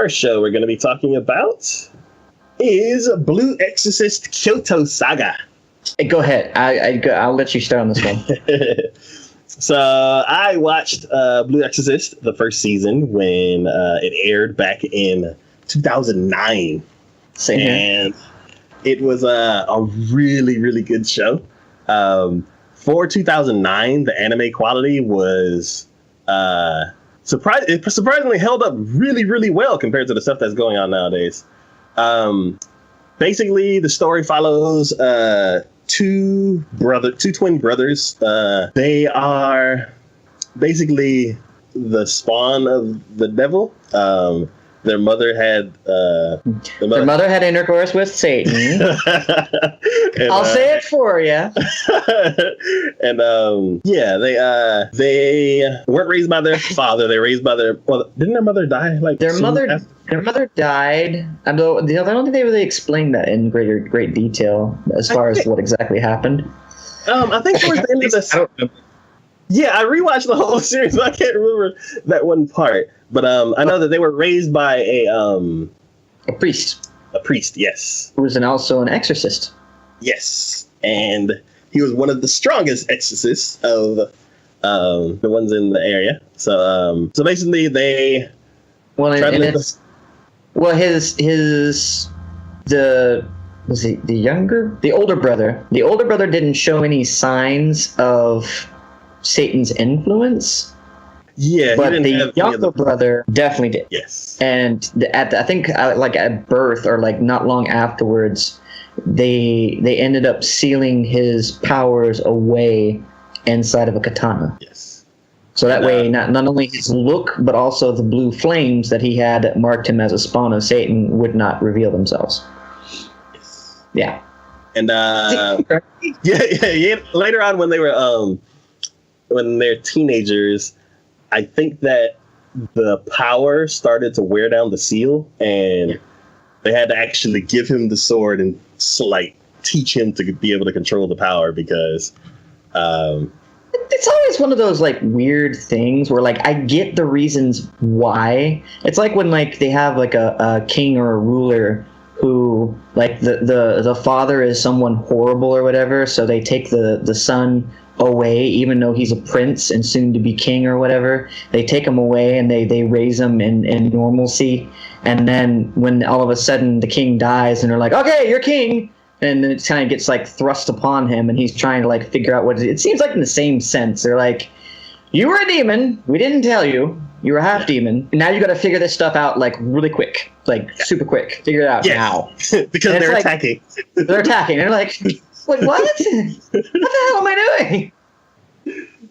first show we're going to be talking about is Blue Exorcist Kyoto Saga. Hey, go ahead. I'll let you start on this one. So I watched Blue Exorcist, the first season, when it aired back in 2009. Same and it was a really, really good show. For 2009, the anime quality was surprisingly held up really, really well compared to the stuff that's going on nowadays. Basically, the story follows two twin brothers. They are basically the spawn of the devil. Their mother had intercourse with Satan. And, I'll say it for you. And they weren't raised by their father. They were raised by didn't their mother die? Their mother died. I don't think they really explained that in great detail as far as what exactly happened. I think towards the end of this. Yeah, I rewatched the whole series, but I can't remember that one part. But I know that they were raised by a priest. A priest, yes. Who was also an exorcist. Yes, and he was one of the strongest exorcists of the ones in the area. So basically the older brother didn't show any signs of Satan's influence. Yeah, but the younger brother definitely did. Yes, and at birth or not long afterwards, they ended up sealing his powers away inside of a katana. Yes, so that way not only his look but also the blue flames that he had that marked him as a spawn of Satan would not reveal themselves. Yes. Yeah, and yeah. Later on, when they were when they're teenagers, I think that the power started to wear down the seal, and they had to actually give him the sword and teach him to be able to control the power because it's always one of those weird things where I get the reasons why. It's like when they have a king or a ruler who the father is someone horrible or whatever, so they take the son away, even though he's a prince and soon to be king or whatever. They take him away and they raise him in normalcy, and then when all of a sudden the king dies and they're like, okay, you're king, and then it kind of gets thrust upon him and he's trying to figure out what it seems in the same sense. They're like, you were a demon, we didn't tell you were half demon, and now you got to figure this stuff out really quick, super quick, figure it out now. Because they're attacking. They're attacking, and they're like, what? What the hell am I doing?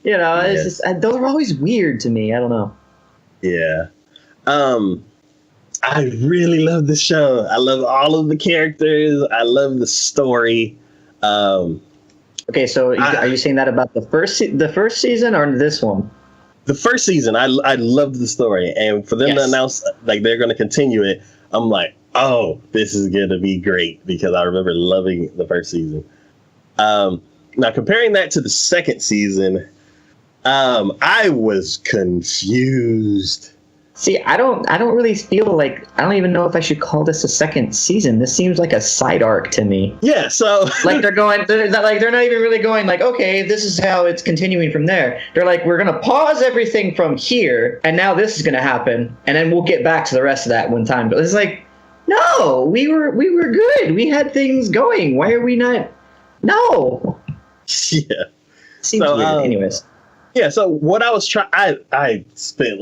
It's just those are always weird to me. I don't know. Yeah. I really love this show. I love all of the characters. I love the story. Okay, so are you saying that about the first season or this one? The first season, I loved the story, and for them to announce they're going to continue it, I'm like, oh, this is going to be great because I remember loving the first season. Now comparing that to the second season, I was confused. See, I don't really feel I don't even know if I should call this a second season. This seems like a side arc to me. Yeah, so they're not even really going okay, this is how it's continuing from there. They're we're gonna pause everything from here, and now this is gonna happen, and then we'll get back to the rest of that when time goes. It's no, we were good. We had things going. Why are we not? No. Yeah. Seems weird. Anyways. Yeah. So what I was trying, I spent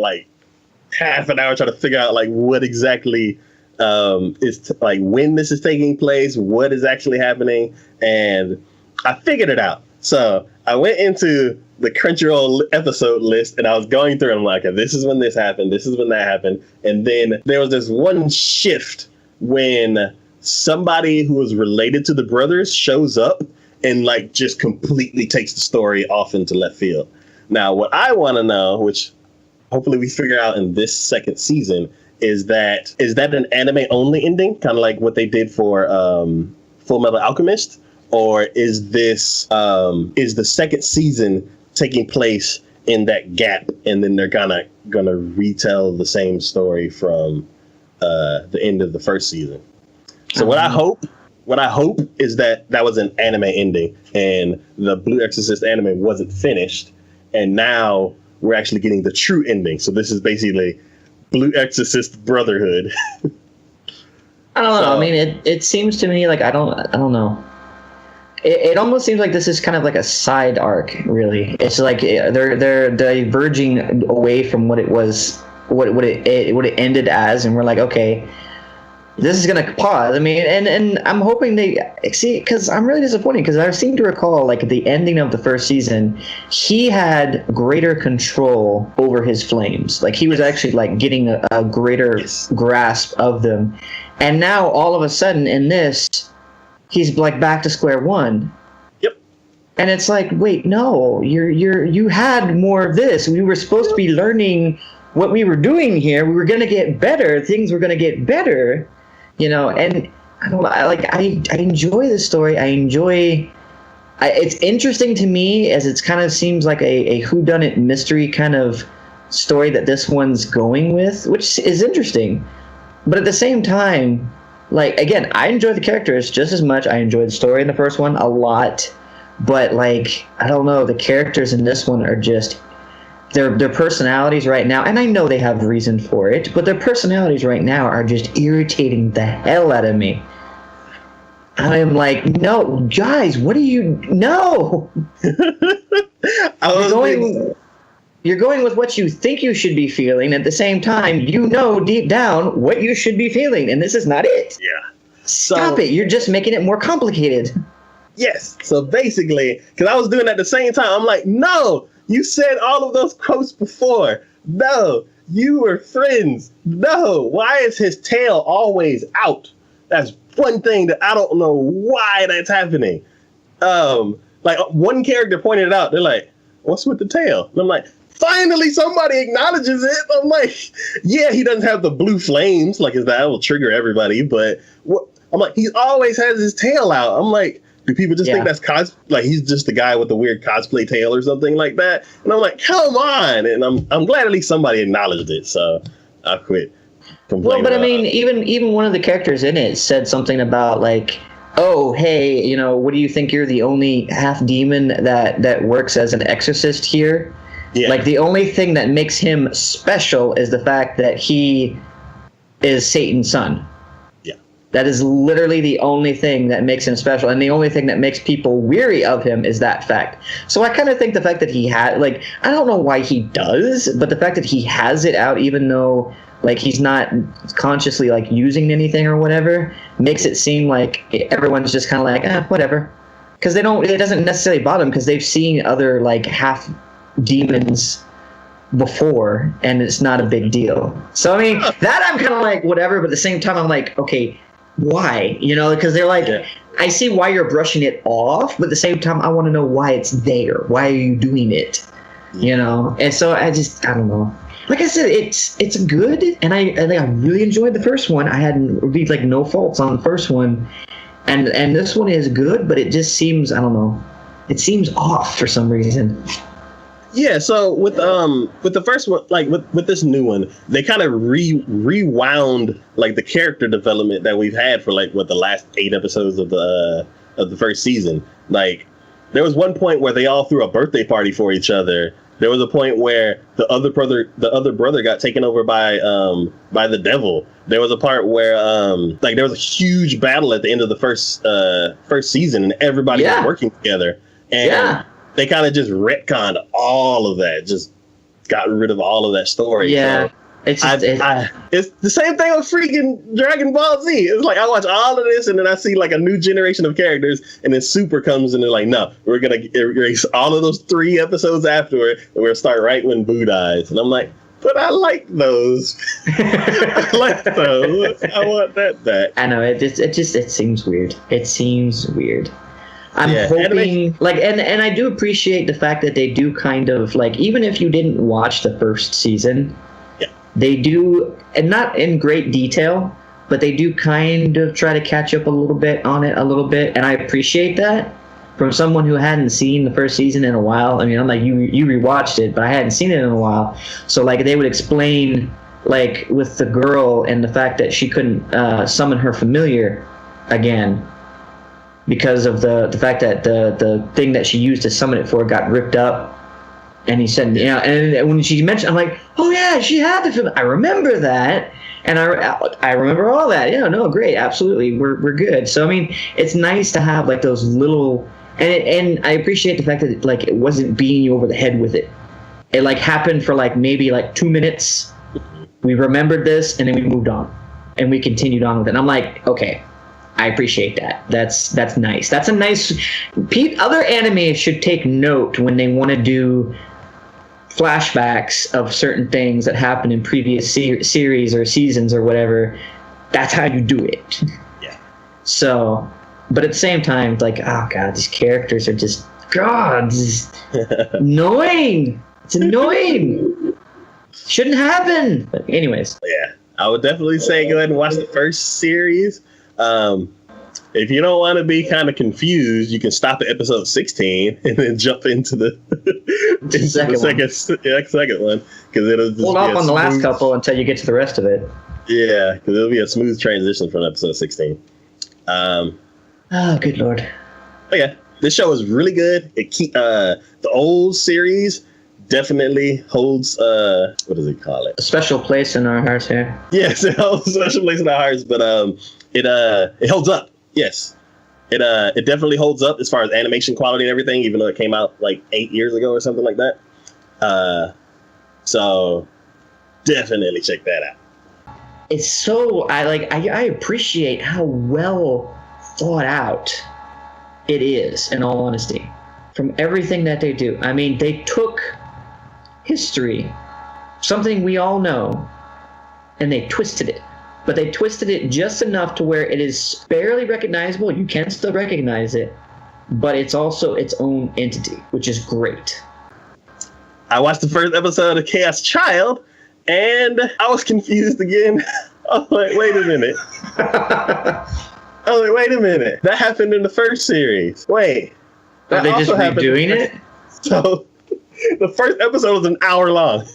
half an hour trying to figure out what exactly is when this is taking place, what is actually happening, and I figured it out. So I went into the Crunchyroll episode list and I was going through and I'm like, okay, this is when this happened, this is when that happened, and then there was this one shift when somebody who was related to the brothers shows up and just completely takes the story off into left field. Now, what I want to know, which hopefully we figure out in this second season, is that an anime only ending, kind of like what they did for Full Metal Alchemist, or is this is the second season taking place in that gap, and then they're gonna retell the same story from the end of the first season. So what I hope is that was an anime ending, and the Blue Exorcist anime wasn't finished, and now we're actually getting the true ending. So this is basically Blue Exorcist Brotherhood. I don't know. I mean, it seems to me like I don't know. It almost seems like this is kind of like a side arc, really. It's like they're diverging away from what it was, what it ended as, and we're like, okay, this is gonna pause. I mean, and I'm hoping they see, because I'm really disappointed, because I seem to recall like at the ending of the first season, he had greater control over his flames. Like he was actually like getting a greater grasp of them, and now all of a sudden in this, he's like back to square one. Yep. And it's like, wait, no, you had more of this. We were supposed to be learning what we were doing here. We were gonna get better. Things were gonna get better. You know, and I enjoy this story. It's interesting to me, as it kind of seems like a whodunit mystery kind of story that this one's going with, which is interesting. But at the same time, like, again, I enjoy the characters just as much. I enjoyed the story in the first one a lot. But, like, I don't know, the characters in this one are just... Their personalities right now, and I know they have reason for it, but their personalities right now are just irritating the hell out of me. I am like, no, guys, what do you... No! You're going with what you think you should be feeling. At the same time, you know deep down what you should be feeling, and this is not it. Yeah. Stop it. You're just making it more complicated. Yes. So basically, because I was doing it at the same time, I'm like, no! You said all of those quotes before. No, you were friends. No, why is his tail always out? That's one thing that I don't know why that's happening. Like one character pointed it out. They're like, what's with the tail? And I'm like, finally somebody acknowledges it. I'm like, yeah, he doesn't have the blue flames. Like that will trigger everybody. But I'm like, he always has his tail out. I'm like, do people just think that's like he's just the guy with the weird cosplay tail or something like that? And I'm like, come on! And I'm glad at least somebody acknowledged it, so I quit complaining. Well, but I mean, even one of the characters in it said something about like, oh, hey, you know, what do you think? You're the only half demon that works as an exorcist here. Yeah. Like the only thing that makes him special is the fact that he is Satan's son. That is literally the only thing that makes him special, and the only thing that makes people weary of him is that fact. So I kind of think the fact that he had, like, I don't know why he does, but the fact that he has it out, even though, like, he's not consciously, like, using anything or whatever, makes it seem like everyone's just kind of like, whatever. Because it doesn't necessarily bother them, because they've seen other, like, half demons before, and it's not a big deal. So, I mean, that I'm kind of like, whatever, but at the same time, I'm like, okay, why? You know, because they're like, I see why you're brushing it off, but at the same time, I want to know why it's there. Why are you doing it? You know? And so I don't know. Like I said, it's good, and I really enjoyed the first one. I had really like no faults on the first one, and this one is good, but it just seems, I don't know, it seems off for some reason. Yeah, so with the first one, like with this new one, they kind of rewound like the character development that we've had for like the last 8 episodes of the first season. Like there was one point where they all threw a birthday party for each other. There was a point where the other brother got taken over by the devil. There was a part where like there was a huge battle at the end of the first season, and everybody was working together. And they kind of just retconned all of that, just got rid of all of that story. Yeah. So it's the same thing with freaking Dragon Ball Z. It's like I watch all of this and then I see like a new generation of characters, and then Super comes and they're like, no, we're going to erase all of those 3 episodes afterward, and we're going to start right when Boo dies. And I'm like, but I like those. I like those. I want that back. I know, it seems weird. It seems weird. I'm hoping, like, and I do appreciate the fact that they do kind of, like, even if you didn't watch the first season, they do, and not in great detail, but they do kind of try to catch up a little bit on it a little bit, and I appreciate that from someone who hadn't seen the first season in a while. I mean, I'm like, you rewatched it, but I hadn't seen it in a while, so, like, they would explain like with the girl and the fact that she couldn't summon her familiar again because of the fact that the thing that she used to summon it for got ripped up. And he said, yeah, and when she mentioned, I'm like, oh yeah, she had the film. I remember that, and I remember all that. Yeah, no, great, absolutely, we're good. So I mean, it's nice to have like those little, and I appreciate the fact that it wasn't beating you over the head with it. It like happened for like maybe like 2 minutes. We remembered this, and then we moved on, and we continued on with it. And I'm like, okay, I appreciate that. That's nice. That's a nice. Other anime should take note when they want to do flashbacks of certain things that happened in previous series or seasons or whatever. That's how you do it. Yeah. So, but at the same time, like, oh god, these characters are just annoying. It's annoying. Shouldn't happen. But anyways. Yeah, I would definitely say go ahead and watch the first series. If you don't want to be kind of confused, you can stop at episode 16 and then jump into the second one, because it'll just hold off on the last couple until you get to the rest of it. Yeah, because it'll be a smooth transition from episode 16. Oh, good lord! But yeah, this show is really good. The old series definitely holds what does it call it? A special place in our hearts here. Yes, it holds a special place in our hearts, but it holds up. Yes, it definitely holds up as far as animation quality and everything, even though it came out like 8 years ago or something like that. So definitely check that out. It's so I appreciate how well thought out it is, in all honesty, from everything that they do. I mean, they took history, something we all know, and they twisted it. But they twisted it just enough to where it is barely recognizable. You can still recognize it, but it's also its own entity, which is great. I watched the first episode of Chaos Child, and I was confused again. I was like, wait a minute. That happened in the first series. Wait. Are they just redoing it? So the first episode was an hour long.